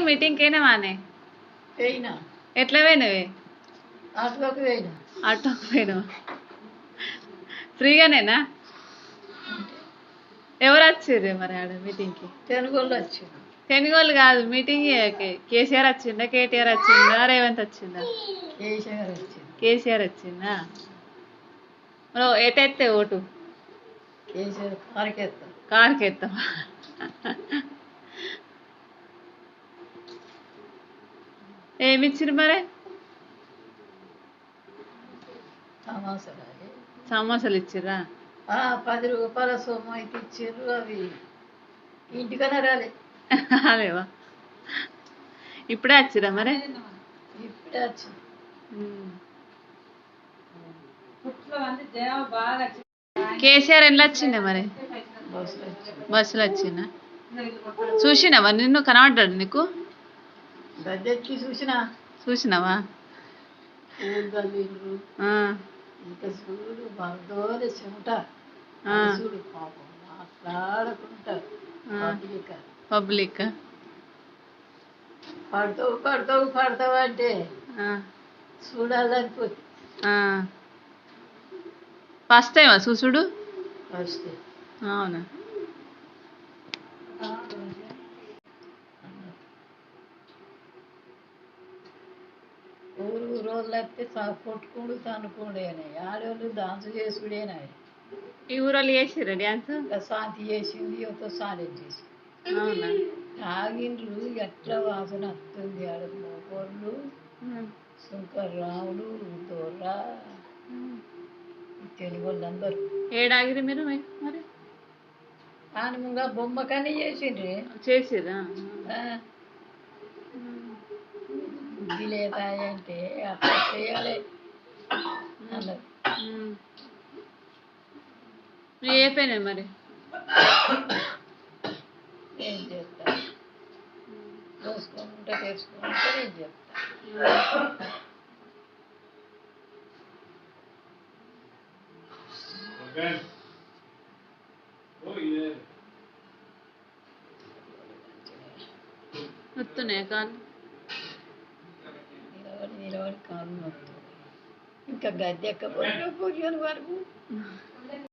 Meeting పోయినావానే? పోయినా. ఎట్లా పోయినవే? ఆటోకి పోయినా. ఆటోకి పోయినావా? ఫ్రీగానేనా? ఎవరు వచ్చిర్రు మరి ఆడ మీటింగ్కి? తెనుగోళ్ళు వచ్చిండు. తెనుగోళ్ళు కాదు, మీటింగ్ కేసీఆర్ వచ్చిందా, కేటీఆర్ వచ్చిందా, రేవంత్ వచ్చిందా? కేసీఆర్ వచ్చిండు. కేసీఆర్ వచ్చిందా? నువ్వు ఎట్టెత్తే ఓటు? కేసీఆర్ కారుకెత్తా. కారుకి ఎత్తావా? ఏమిచ్చిర్రు మరి? సమోసాలు ఇచ్చిర్రా? 10 రూపాయల సొమ్ము అయితే ఇచ్చిర్రు. అవి ఇంటికన్నా రాలే. అదేవా? ఇప్పుడే వచ్చిర్రా మరి? ఇప్పుడే వచ్చింది. కేసీఆర్ ఎట్లా వచ్చిండే మరి? బస్సులో వచ్చిందా? చూసినావా? నిన్ను కనబడ్డాడు నీకు? గద్దెక్కి చూసినావా? ఇంకా చూడు బంధువులు చెమట చూడు పాపం మాట్లాడుకుంటారు. పబ్లిక్ పడతావు అంటే చూడాలనిపోతుంది. ఫస్ట్ టైమా చూసుడు? ఫస్ట్. అవునా? ఊరు రోజులు వస్తే కొట్టుకుంటూ తనుకుండేనే, ఆడవాళ్ళు డాన్స్ చేసుడేనా. ఈ ఊరోళ్ళు చేసిర్రా డ్యాన్స్? శాంతి చేసింది, ఒక సాలెట్ చేసింది. అవునా? తాగిండ్రు, ఎట్లా వాసన వస్తుంది. ఆడ మోకోళ్ళు, శంకర్రాముడు, దొర్రా, తెలుగు వాళ్ళందరూ. ఏడాగిరి మీరు మరి? ఆనముగా బొమ్మ కానీ చేసిండ్రే. చేసిర్రా? బుద్ధి లేదా అంటే అట్లా చేయాలి అన్నది. ఏ పైన మరి? ఏం చేస్తా, చూసుకుంటా తెచ్చుకుంటా ఏం చెప్తా. వస్తున్నాయా కాళ్ళు? నిలబడి కాళ్ళు నొప్పుతుంది. ఇంకా గద్దె ఎక్కపోయినా కూర్చొని వరకు